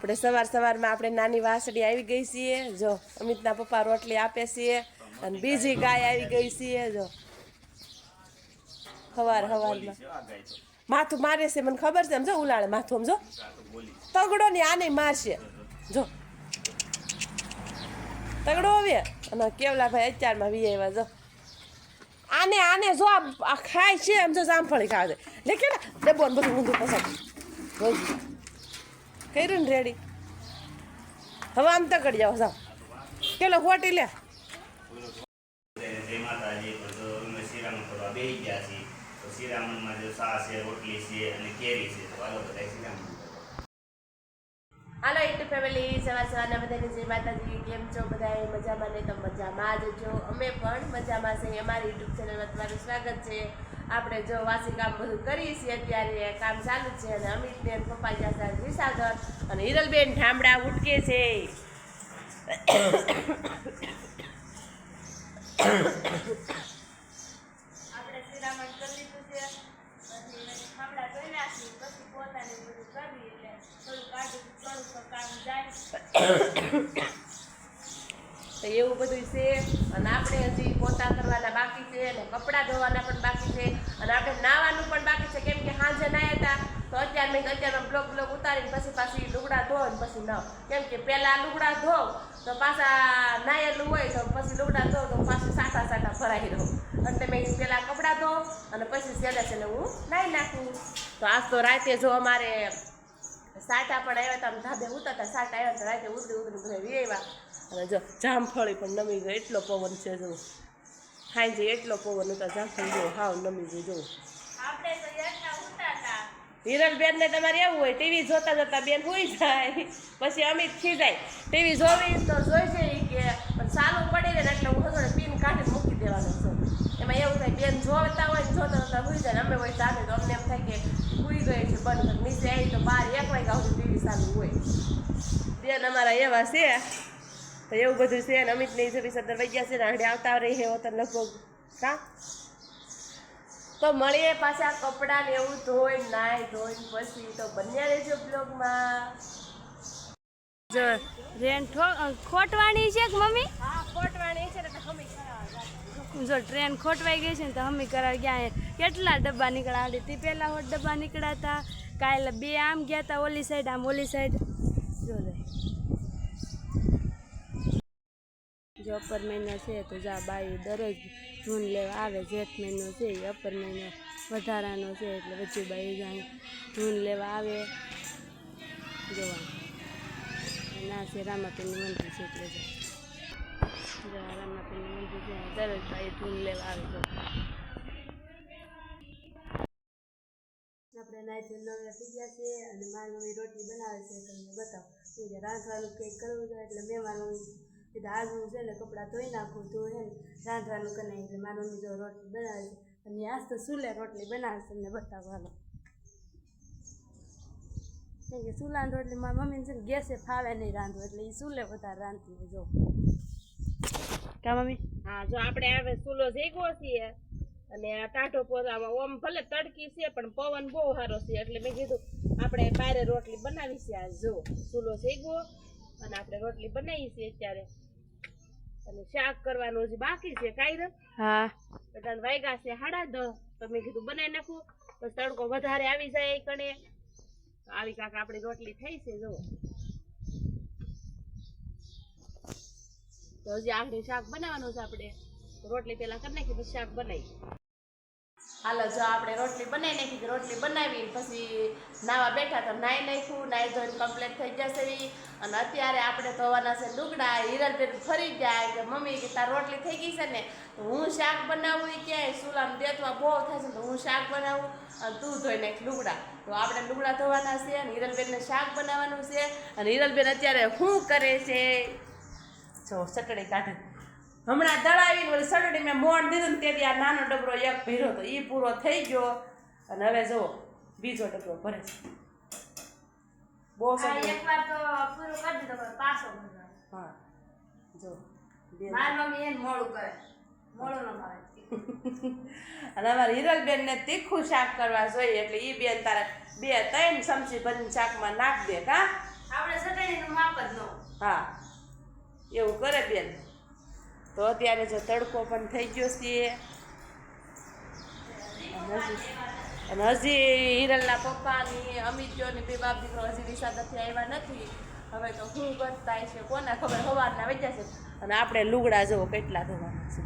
આપણે સવારમાં આપણે નાની વાસળી આવી ગઈ છીએ જો અમિતના પપ્પા રોટલી આપે છીએ અને બીજી ગાય આવી ગઈ છીએ જો હવારમાં માથું મારે છે મને ખબર છે સમજો ઉલાળે માથું સમજો તગડો ને આને મારશે જો તગડો હવે અને કેવલા ભાઈ અત્યારમાં વી આવ્યા જો આને જો આ ખાય છે એમ જો જામફળી ખાવે લે કે ડબ્બો ને બધું ઊંધું પસંદ કર્યું ને રેડી હવે આમ તકડી જાઓ જાઓ કેલો હોટી લે હાલો યુટ્યુબ ફેમિલી સવારના બધાને જય માતાજી કેમ છો બધા મજામાં ને તો મજામાં જ છો અમે પણ મજામાં છે અમારી યુટ્યુબ ચેનલમાં તમારું સ્વાગત છે આપણે જો વાસી કામ બધું કરીએ છીએ અત્યારે કામ ચાલુ છે અને અમિતબેન પપ્પા ગયા છે વિસાગર અને હિરલબેન ઠામડા ઉઠકે છે આપણે શિરામણ કરી લીધું છે પછી ઠામડા ધોઈ નાખી પછી પોતાને બધું કરી એટલે થોડું કાઢી થોડું કામ જાય તો એવું બધું છે અને આપણે હજી પોતા કરવાના બાકી છે અને કપડાં ધોવાના પણ બાકી છે અને આપણે નાવાનું પણ બાકી છે કેમ કે સાંજે નાહ્યા હતા તો અત્યારમાં બ્લોગ ઉતારીને પાછી લુગડા ધો ને પછી ન કેમ કે પહેલાં લુગડા ધોવ તો પાછા નાયેલું હોય તો પછી લુગડા ધો તો પાછું સાટા ભરાઈ રહું એટલે મેં પહેલાં કપડાં ધો અને પછી છેલ્લે હું નાહી નાખું તો આજ તો રાતે જો અમારે સાટા પણ આવ્યા હતા ધાબે ઉતરતા સાટા આવ્યા તો રાતે ઉતરી બધા આવ્યા અને જો જામફળી પણ નમી ગયો એટલો પવન છે જો ખાઈ જાય એટલો પવન હતો જામફળી જો હાવ નમી ગયો જો હિરલબેન ને તમારે એવું હોય ટીવી જોતા બેન હોઈ જાય પછી અમિત ખીજાય ટીવી જોવી તો જોઈ જાય કે પણ સારું પડે ને એટલે હું થોડે પીન કાઢીને મૂકી દેવાનું છું એમાં એવું થાય બેન જોતા હોય ને જોતા હોઈ જાય અમે હોય સાથે તો અમને એમ થાય કે હોઈ ગઈ છે બંધ નીચે આવી તો 12-1 વાગ્યા સુધી ટીવી ચાલુ હોય બેન અમારા એવા છે તો એવું બધું છે ને અમિતને જો 20 વાગ્યા છે ને આડે આવતા રહી હે તો લગભગ કા તો મળીએ પાછા કપડાં ને એવું ધોઈને ધોઈને પછી તો બન્યા રહેજો બ્લોગમાં જો ટ્રેન ખોટવાની છે કે મમ્મી હા ખોટવાની છે એટલે હમી કરાવવા જો ટ્રેન ખોટવાઈ ગઈ છે ને તો હમી કરાવ ગયા કેટલા ડબ્બા નીકળ્યા આવડી તે પહેલાં હોટ ડબ્બા નીકળ્યા હતા કાલે 2 આમ ગયા હતા ઓલી સાઈડ આમ ઓલી સાઈડ જો અપર મહિનો છે તો જા બાઈ દરરોજ જૂન લેવા આવે જેઠ મહિનો છે એ અપર મહિનો વધારાનો છે એટલે વચ્ચે બાઈ જાય જૂન લેવા આવે જોવાનું ના છે રામાપીરનું મંદિર છે એટલે જો રામાપીરનું મંદિર છે દરરોજ બાઈ જૂન લેવા આવે તો આપણે નાઈ નવ્યા થઈ ગયા છે અને મારી મમ્મી રોટલી બનાવે છે તમને બતાવો કે રાંધવાનું કંઈક કરવું છે એટલે મેં મારી મમ્મી કીધું આજ હું છે ને કપડાં ધોઈ નાખું તો હે ને રાંધવાનું કરી એટલે મારી મમ્મી જો રોટલી બનાવે છે અને આજ તો ચૂલે રોટલી બનાવે છે તમને બતાવવાનો કેમ કે ચૂલાની રોટલી મારી મમ્મીને છે ને ગેસે ફાવે નહીં રાંધવું એટલે એ ચૂલે વધારે રાંધતી હોય જો કા મમ્મી હા જો આપણે હવે ચૂલો જઈગો છીએ અને આ ટાઢો પોતામાં ઓમ ભલે તડકી છે પણ પવન બહુ સારો છે એટલે મેં કીધું આપણે બારે રોટલી બનાવી છે આ જો ચૂલો જઈગો અને આપણે રોટલી બનાવી છે અત્યારે અને શાક કરવાનું હજી બાકી છે કાયરમ હા બધા વાગ્યા છે 10:30 તો મેં કીધું બનાવી નાખું પછી તડકો વધારે આવી જાય કણે આવી કાંક આપણી રોટલી થઈ છે જો તો હજી આખરી શાક બનાવવાનું છે આપણે રોટલી પેલા કરી નાખી પછી શાક બનાવી હાલો જો આપણે રોટલી બનાવી નાખી રોટલી બનાવી પછી નાવા બેઠા તો નાઈ નાખ્યું નાઈ ધોઈને કમ્પ્લીટ થઈ જશે અને અત્યારે આપણે ધોવાના છે લુગડા હિરલબેન ફરી જાય કે મમ્મી કે તાર રોટલી થઈ ગઈ છે ને તો હું શાક બનાવું ક્યાંય ચૂલામાં દેતવા બહુ થાય છે તો હું શાક બનાવું અને તું ધોઈ નાખ લુગડા તો આપણે લુગડા ધોવાના છે અને હિરલબેનને શાક બનાવવાનું છે અને હિરલબેન અત્યારે શું કરે છે જો ચટણી કાઢે હમણાં દળાવીને ઓલી સટડી મેં મોણ દીધું ને તેથી આ નાનો ડબરો એક ભીરો તો એ પૂરો થઈ ગયો અને હવે જો બીજો ડબરો ભરે છે બહુ એકવાર તો પૂરું કરી દીધો પાછો હા જો મારી મમ્મી એને મોડું કરે મોડું ન ભાવે અને અમારે હિરલબેન ને તીખું શાક કરવા જોઈએ એટલે એ બેન તારે 2-3 ચમચી ભરીને શાકમાં નાખ દે કા આપણે હા એવું કરે બેન. તો અત્યારે જો તડકો પણ થઈ ગયો છે અને હજી હિરલના પપ્પાની અમિતની બે બાપ દીકરો હજી વિસાદથી આવ્યા નથી. હવે તો શું કરતા છે કોને ખબર, સવારના વેચ્યા છે. અને આપણે લુગડા જુઓ કેટલા ધોવાના છે,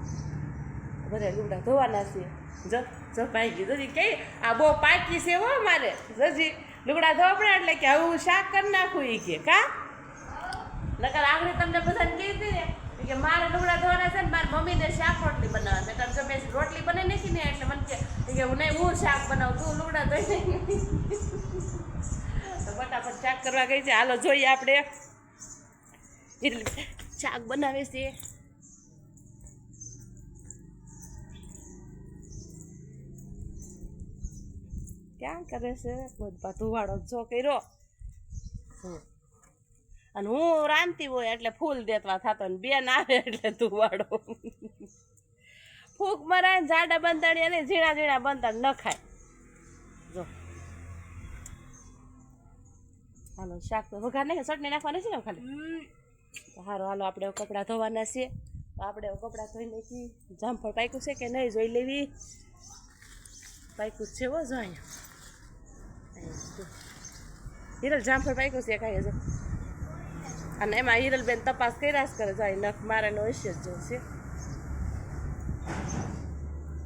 બધા લુગડા ધોવાના છે. જો જો પાકી જજી કઈ આ બહુ પાકી છે હો મારે જજી લુગડા ધોવા પડે એટલે કે હું શાક કરી નાખું એ કે કા નકર આગળ તમને બધાને કીધી ને કે મારે લુગડા ધોવાના છે ને મારી મમ્મીને શાક રોટલી બનાવવા છે. તમે મેં રોટલી બનાવી નાખી ને એટલે મને કે હું નહીં હું શાક બનાવું તું લુગડા ધોઈ નહીં. તો ફટાફટ શાક કરવા ગઈ છે. હાલો જોઈએ આપણે શાક બનાવે છે. ક્યાં કરે છે બધા ધુવાડો જો કર્યો. અને હું રાંધતી હોય એટલે ફૂલ દેતવા થતો ને બેન આવે એટલે ધુવાડો. ફૂક મરાય જાડા બંધાણી અને ઝીણા ઝીણા બંધાણ ન ખાય. જો હાલો શાક તો વઘાર નાખે ચટણી નાખવાની છે ને ખાલી. સારું હાલો આપણે કપડાં ધોવાના છે. તો આપણે કપડાં ધોઈ નાખી. જામફળ પાક્યું છે કે નહીં જોઈ લેવી. પાક્યું છે હો જો અહીંયા હિરલ જામફળ પાક્યું છે કાંઈ જો. અને એમાં હિરલબેન તપાસ કર્યા જ કરે જાય નખ મારેનો હશે જ જોશે.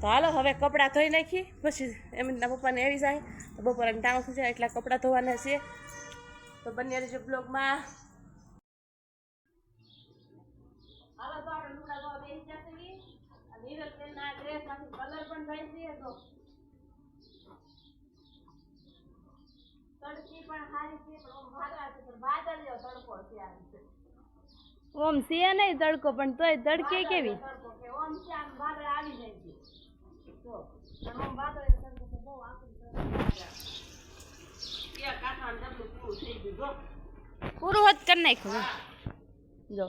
તો હાલો હવે કપડાં ધોઈ નાખી પછી એમના પપ્પાને આવી જાય તો બપોરે ટાણું થઈ જાય એટલા કપડાં ધોવાના છે. તો બંને રહેજો બ્લોગમાં. હાલો તો આપણે લુગડા ધોવા બેસી જશે અને હિરલબેનના ડ્રેસમાંથી કલર પણ જાય છે. તો તડકી પણ હારી છે પણ ઓમ વાદળા છે પણ વાદળ જેવો તડકો છે આ રીતે. ઓમ છે નહીં તડકો પણ તોય તડકે કેવી તડકો કે ઓમ છે આમ વાદળ આવી જાય છે. જો અને ઓમ વાદળ તડકો તો બહુ આકરી છે. એક કાઠાનું ડબલું પૂરું થઈ ગયું જો. પૂરું હોત કરી નાખ્યું. જો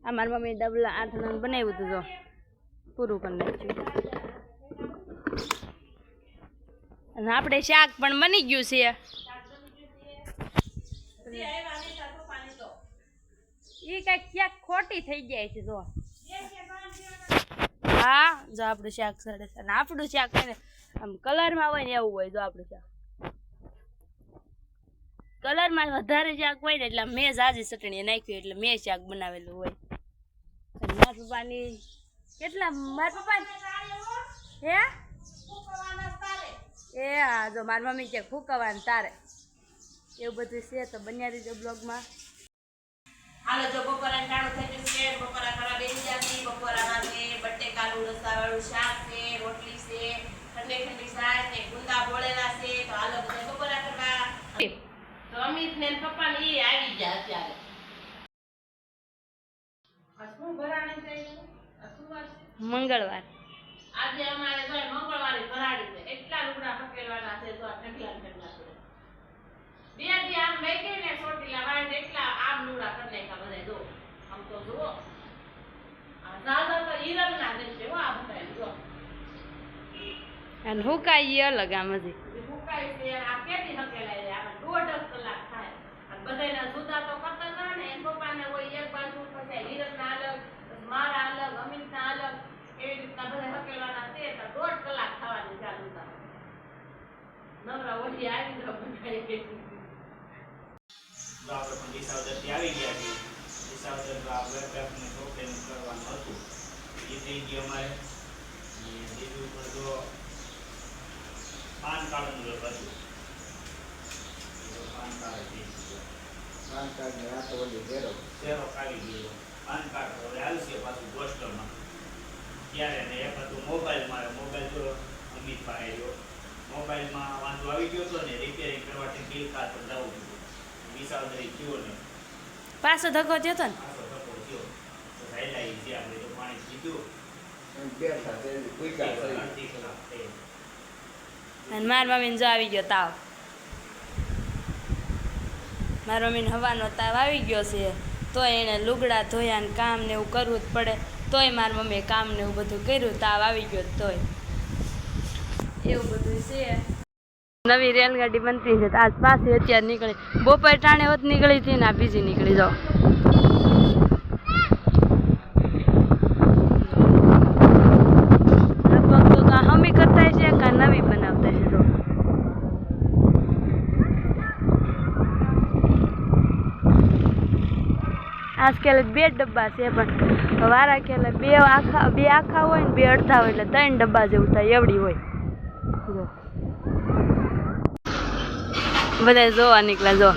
આ મારી મમ્મી ડબલા 8 આનાનું બનાવ્યું હતું જો પૂરું કરી નાખ્યું. અને આપણે શાક પણ બની ગયું છે. એ કઈક ક્યાંક ખોટી થઈ જાય છે જો. હા જો આપણું શાક સડે છે અને આપણું શાક છે ને આમ કલરમાં હોય ને એવું હોય. જો આપણું શાક કલરમાં વધારે શાક હોય ને એટલે મેં જાજી ચટણી નાખ્યું એટલે મેં શાક બનાવેલું હોય. અને મારા પપ્પાની કેટલા મારા પપ્પા હે એ હા જો મારી મમ્મી કે ફૂકવાનું તારે એવું બધું છે. તો બન્યા રહીજો બ્લોગમાં. હાલો જો બપોરા ટાણું થઈ ગયું છે. બપોરા કરવા બેસી જતી. બપોરામાં છે બટેકાનું રસાવાળું શાક છે, રોટલી છે, ઠંડી ઠંડી છાશ ને ગુંદા બોળેલા છે. તો હાલો બધા બપોરા કરવા. તો અમિત ને પપ્પા ને એ આવી ગયા અત્યારે. શું ભરાણી છે શું વાર છે? મંગળવાર આજે અમારે તો મંગળવારે ભરાણી છે. એટલા લુગડા પકેલવાના છે તો ઠંડા ઠંડા છે. બે દી આમ લઈ ગઈ ને ચોટીલા વાળે એટલા આમ લુગડા કરી નાખ્યા બધા. જો આમ તો જુઓ આ દાદા તો હિરલના દેશે હો આ બધા જો. અને હુકાઈ અલગ આમ હજી હુકાય છે આ કેદી હકેલાય છે. આ 1.5 કલાક થાય અને બધાના જુદા તો કરતા હતા ને એમ પપ્પાને હોય એક બાજુ પછી હિરલના અલગ મારા અલગ અમિતના અલગ એવી રીતના બધા હકેલવાના છે. તો 1.5 કલાક થવાની ચાલુ થાય. નવરા ઓછી આવી તો બધા આપણે પણ દિશાવદરથી આવી ગયા છીએ. દિશાવદર વેબને ચોકડીનું કરવાનું હતું એ થઈ ગયું અમારે. બીજું ઉપર જો પાન કાર્ડનું હતું પાન કાર્ડ થઈ ગયું. પાન કાર્ડને આ તો ઓલી ઝેરોક્ષ આવી ગયો. પાન કાર્ડ હવે આવશે પાછું પોસ્ટરમાં ત્યારે ને એક હતું મોબાઈલ. મારે મોબાઈલ જો અમિત પાસે આવ્યો. મોબાઈલમાં વાંધો આવી ગયો હતો ને રિપેરિંગ કરવાથી બિલ ખાતર જવું હતું. વિસાવદરી થયો ને પાછો ધક્કો થયો હતો ને પાછો ધક્કો થયો તો રાયલાઈ છે આપણે તો પાણી પીધું અડધી કલાક થઈ. અને મારી મમ્મીને જો આવી ગયો તાવ. મારી મમ્મીને હવાનો તાવ આવી ગયો છે તોય એણે લુગડા ધોયા ને કામ ને એવું કરવું જ પડે. તોય મારી મમ્મીએ કામ ને એવું બધું કર્યું. તાવ આવી ગયો તોય એવું બધું છે. નવી રેલગાડી બનતી છે તો આજ પાછી અત્યારે નીકળી બપોર ટાણે હોત નીકળી હતી ને આ બીજી નીકળી જાઓ લગભગ તો કાં હમી કરતા છે કાં નવી બનાવતા છે તો આજકાલ 2 ડબ્બા છે પણ વારા ખેલે 2 આખા હોય ને 2 અડધા હોય એટલે 3 ડબ્બા જેવું થાય એવડી હોય જો બધા જોવા નીકળ્યા જો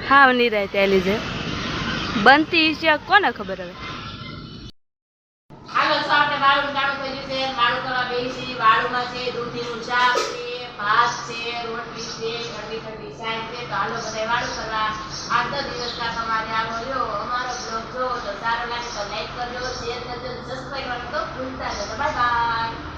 હા નિરાય ચાલી છે બનતી છે કોને ખબર હવે હાલો તો આપણે વાળું કાઢું થઈ ગયું છે વાળું કરવા બેસી વાળુંમાં છે દૂધીનું શાક છે ભાત છે રોટલી છે ઠંડી ઠંડી ચાય છે તો હાલો બધા વાળું કરવા 8-10 દિવસના તમારે આવો રહ્યો અમારો બ્લોગ જો તો સારો લાગે તો લાઈક કરજો શેર કરજો સબસ્ક્રાઈબ કરવાનું તો ભૂલતા નહીં બાય બાય